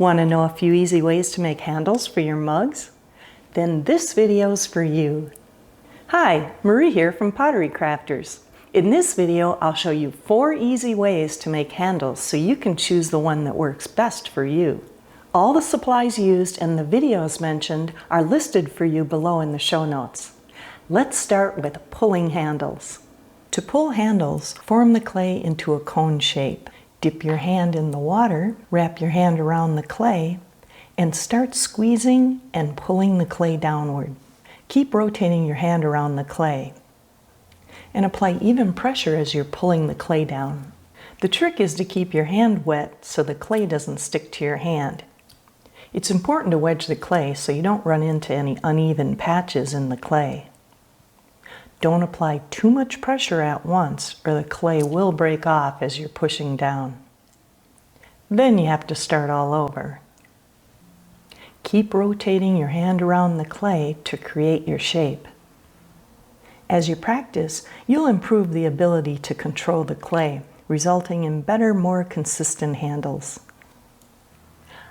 Want to know a few easy ways to make handles for your mugs? Then this video's for you. Hi, Marie here from Pottery Crafters. In this video, I'll show you 4 easy ways to make handles so you can choose the one that works best for you. All the supplies used and the videos mentioned are listed for you below in the show notes. Let's start with pulling handles. To pull handles, form the clay into a cone shape. Dip your hand in the water, wrap your hand around the clay, and start squeezing and pulling the clay downward. Keep rotating your hand around the clay, and apply even pressure as you're pulling the clay down. The trick is to keep your hand wet so the clay doesn't stick to your hand. It's important to wedge the clay so you don't run into any uneven patches in the clay. Don't apply too much pressure at once or the clay will break off as you're pushing down. Then you have to start all over. Keep rotating your hand around the clay to create your shape. As you practice, you'll improve the ability to control the clay, resulting in better, more consistent handles.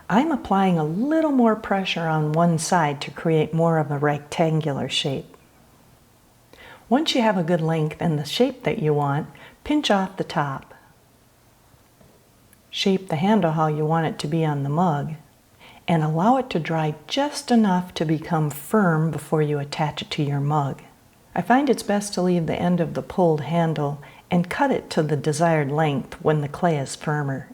I'm applying a little more pressure on one side to create more of a rectangular shape. Once you have a good length and the shape that you want, pinch off the top. Shape the handle how you want it to be on the mug, and allow it to dry just enough to become firm before you attach it to your mug. I find it's best to leave the end of the pulled handle and cut it to the desired length when the clay is firmer.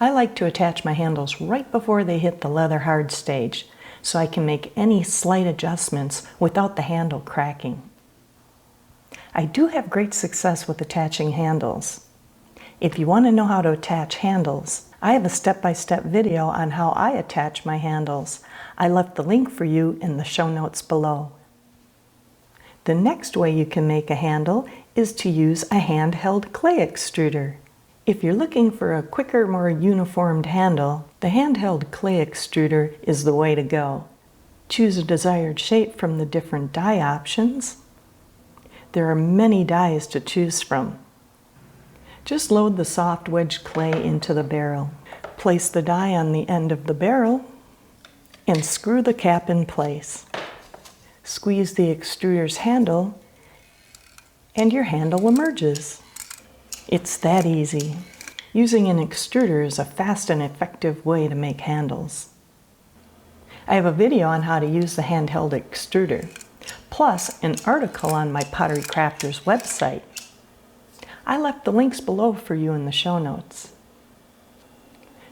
I like to attach my handles right before they hit the leather hard stage, so I can make any slight adjustments without the handle cracking. I do have great success with attaching handles. If you want to know how to attach handles, I have a step-by-step video on how I attach my handles. I left the link for you in the show notes below. The next way you can make a handle is to use a handheld clay extruder. If you're looking for a quicker, more uniformed handle, the handheld clay extruder is the way to go. Choose a desired shape from the different die options. There are many dies to choose from. Just load the soft wedge clay into the barrel. Place the die on the end of the barrel and screw the cap in place. Squeeze the extruder's handle and your handle emerges. It's that easy. Using an extruder is a fast and effective way to make handles. I have a video on how to use the handheld extruder, plus an article on my Pottery Crafters website. I left the links below for you in the show notes.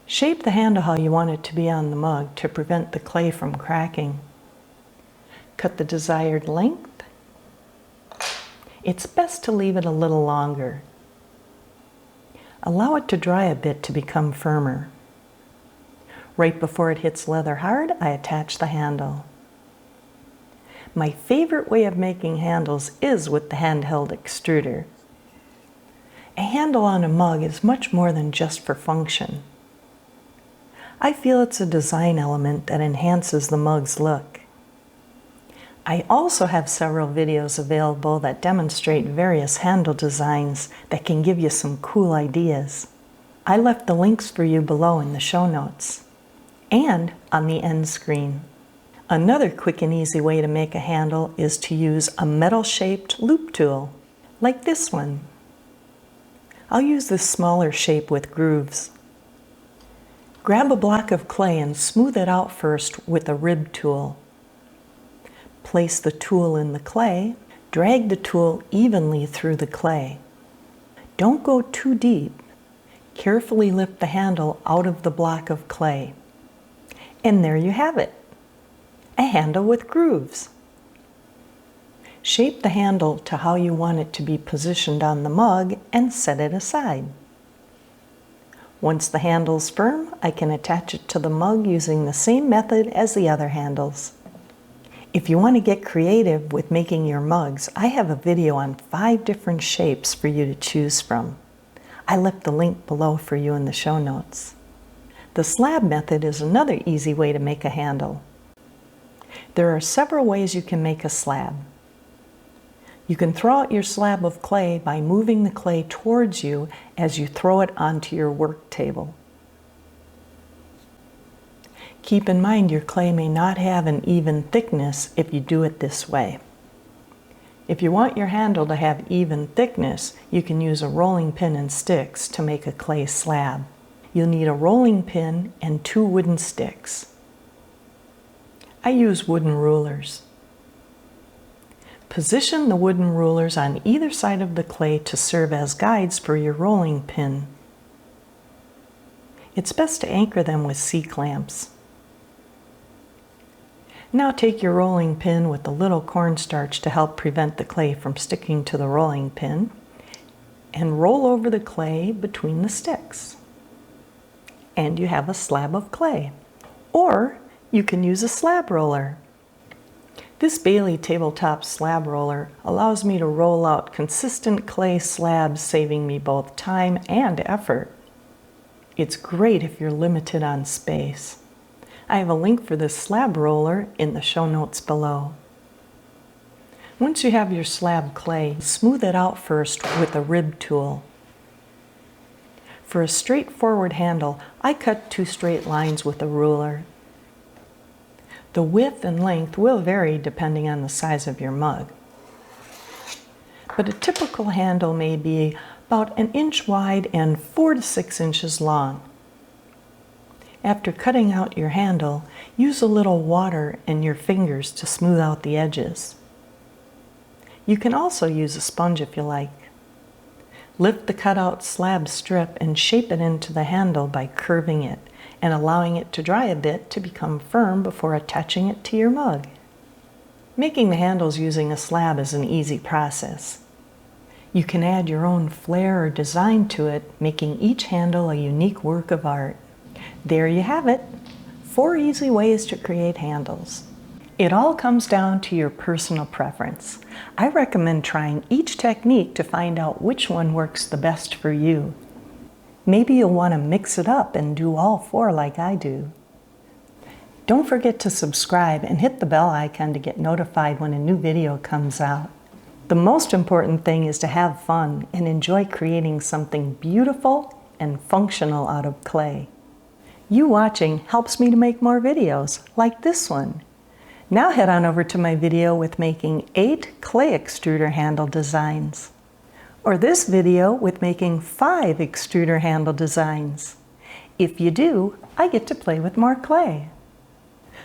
Shape the handle how you want it to be on the mug to prevent the clay from cracking. Cut the desired length. It's best to leave it a little longer. Allow it to dry a bit to become firmer. Right before it hits leather hard, I attach the handle. My favorite way of making handles is with the handheld extruder. A handle on a mug is much more than just for function. I feel it's a design element that enhances the mug's look. I also have several videos available that demonstrate various handle designs that can give you some cool ideas. I left the links for you below in the show notes and on the end screen. Another quick and easy way to make a handle is to use a metal-shaped loop tool, like this one. I'll use this smaller shape with grooves. Grab a block of clay and smooth it out first with a rib tool. Place the tool in the clay. Drag the tool evenly through the clay. Don't go too deep. Carefully lift the handle out of the block of clay. And there you have it, a handle with grooves. Shape the handle to how you want it to be positioned on the mug and set it aside. Once the handle's firm, I can attach it to the mug using the same method as the other handles. If you want to get creative with making your mugs, I have a video on 5 different shapes for you to choose from. I left the link below for you in the show notes. The slab method is another easy way to make a handle. There are several ways you can make a slab. You can throw out your slab of clay by moving the clay towards you as you throw it onto your work table. Keep in mind your clay may not have an even thickness if you do it this way. If you want your handle to have even thickness, you can use a rolling pin and sticks to make a clay slab. You'll need a rolling pin and 2 wooden sticks. I use wooden rulers. Position the wooden rulers on either side of the clay to serve as guides for your rolling pin. It's best to anchor them with C-clamps. Now take your rolling pin with a little cornstarch to help prevent the clay from sticking to the rolling pin and roll over the clay between the sticks. And you have a slab of clay. Or you can use a slab roller. This Bailey tabletop slab roller allows me to roll out consistent clay slabs, saving me both time and effort. It's great if you're limited on space. I have a link for this slab roller in the show notes below. Once you have your slab clay, smooth it out first with a rib tool. For a straightforward handle, I cut 2 straight lines with a ruler. The width and length will vary depending on the size of your mug. But a typical handle may be about 1 inch wide and 4 to 6 inches long. After cutting out your handle, use a little water and your fingers to smooth out the edges. You can also use a sponge if you like. Lift the cutout slab strip and shape it into the handle by curving it and allowing it to dry a bit to become firm before attaching it to your mug. Making the handles using a slab is an easy process. You can add your own flair or design to it, making each handle a unique work of art. There you have it, 4 easy ways to create handles. It all comes down to your personal preference. I recommend trying each technique to find out which one works the best for you. Maybe you'll want to mix it up and do all 4 like I do. Don't forget to subscribe and hit the bell icon to get notified when a new video comes out. The most important thing is to have fun and enjoy creating something beautiful and functional out of clay. You watching helps me to make more videos like this one. Now head on over to my video with making 8 clay extruder handle designs. Or this video with making 5 extruder handle designs. If you do, I get to play with more clay.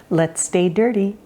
Let's stay dirty.